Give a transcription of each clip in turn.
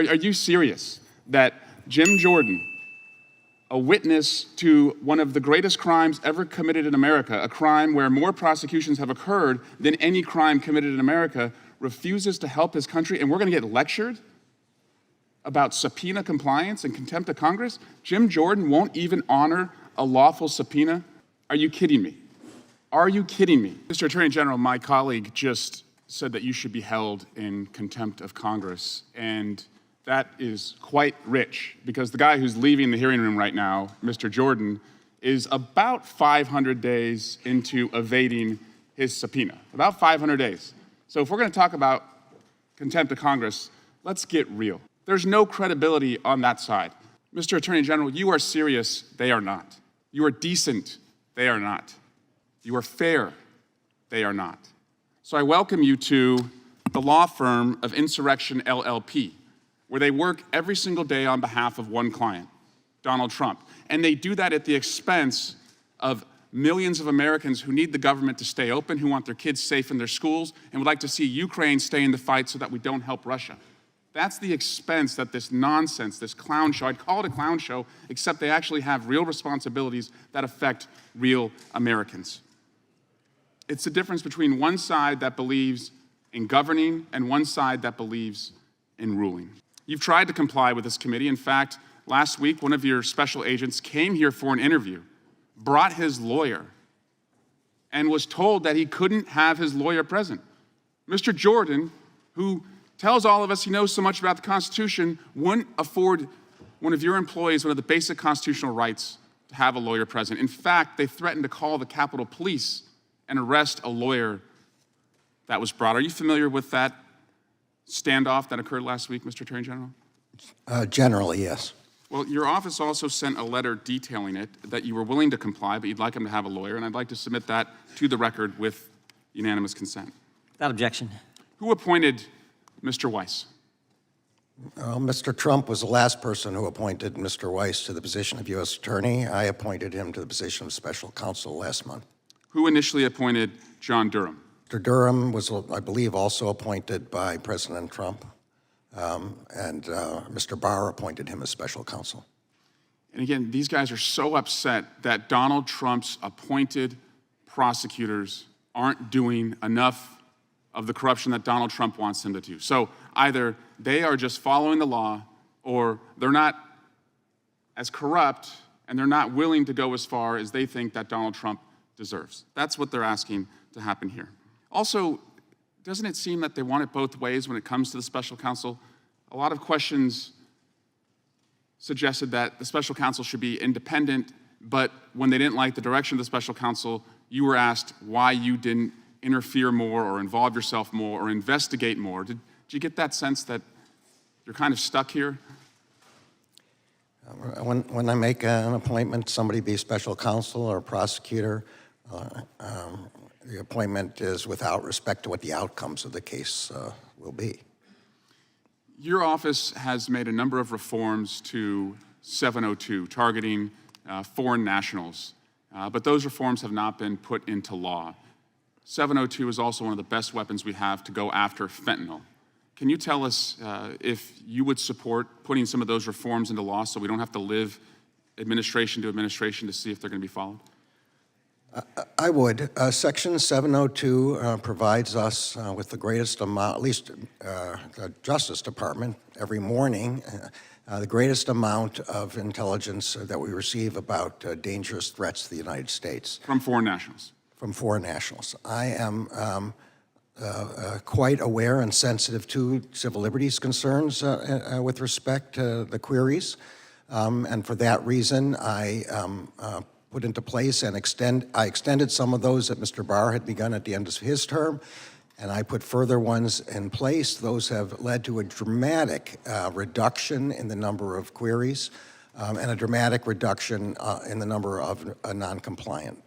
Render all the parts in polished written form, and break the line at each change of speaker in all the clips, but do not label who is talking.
are you serious that Jim Jordan, a witness to one of the greatest crimes ever committed in America, a crime where more prosecutions have occurred than any crime committed in America, refuses to help his country, and we're going to get lectured about subpoena compliance and contempt of Congress? Jim Jordan won't even honor a lawful subpoena? Are you kidding me? Are you kidding me? Mr. Attorney General, my colleague just said that you should be held in contempt of Congress, and that is quite rich, because the guy who's leaving the hearing room right now, Mr. Jordan, is about 500 days into evading his subpoena. About 500 days. So if we're going to talk about contempt of Congress, let's get real. There's no credibility on that side. Mr. Attorney General, you are serious, they are not. You are decent, they are not. You are fair, they are not. So I welcome you to the law firm of Insurrection LLP, where they work every single day on behalf of one client, Donald Trump. And they do that at the expense of millions of Americans who need the government to stay open, who want their kids safe in their schools, and would like to see Ukraine stay in the fight so that we don't help Russia. That's the expense that this nonsense, this clown show, I'd call it a clown show, except they actually have real responsibilities that affect real Americans. It's the difference between one side that believes in governing and one side that believes in ruling. You've tried to comply with this committee. In fact, last week, one of your special agents came here for an interview, brought his lawyer, and was told that he couldn't have his lawyer present. Mr. Jordan, who tells all of us he knows so much about the Constitution, wouldn't afford one of your employees one of the basic constitutional rights to have a lawyer present. In fact, they threatened to call the Capitol Police and arrest a lawyer that was brought. Are you familiar with that standoff that occurred last week, Mr. Attorney General?
Generally, yes.
Well, your office also sent a letter detailing it, that you were willing to comply, but you'd like him to have a lawyer, and I'd like to submit that to the record with unanimous consent.
Without objection.
Who appointed Mr. Weiss?
Mr. Trump was the last person who appointed Mr. Weiss to the position of U.S. Attorney. I appointed him to the position of Special Counsel last month.
Who initially appointed John Durham?
Mr. Durham was, I believe, also appointed by President Trump, and Mr. Barr appointed him as Special Counsel.
And again, these guys are so upset that Donald Trump's appointed prosecutors aren't doing enough of the corruption that Donald Trump wants them to do. So either they are just following the law, or they're not as corrupt, and they're not willing to go as far as they think that Donald Trump deserves. That's what they're asking to happen here. Also, doesn't it seem that they want it both ways when it comes to the special counsel? A lot of questions suggested that the special counsel should be independent, but when they didn't like the direction of the special counsel, you were asked why you didn't interfere more or involve yourself more or investigate more. Did you get that sense that you're kind of stuck here?
When I make an appointment, somebody be special counsel or prosecutor, the appointment is without respect to what the outcomes of the case will be.
Your office has made a number of reforms to 702, targeting foreign nationals, but those reforms have not been put into law. 702 is also one of the best weapons we have to go after fentanyl. Can you tell us if you would support putting some of those reforms into law so we don't have to live administration to administration to see if they're going to be followed?
I would. Section 702 provides us with the greatest amount, at least the Justice Department, every morning, the greatest amount of intelligence that we receive about dangerous threats to the United States.
From foreign nationals? From
foreign nationals. I am quite aware and sensitive to civil liberties concerns with respect to the queries, and for that reason, I put into place and I extended some of those that Mr. Barr had begun at the end of his term, and I put further ones in place. Those have led to a dramatic reduction in the number of queries and a dramatic reduction in the number of non-compliant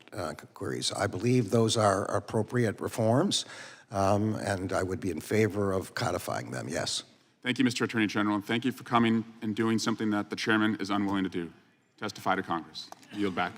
queries. I believe those are appropriate reforms, and I would be in favor of codifying them, yes.
Thank you, Mr. Attorney General, and thank you for coming and doing something that the chairman is unwilling to do, testify to Congress. I yield back.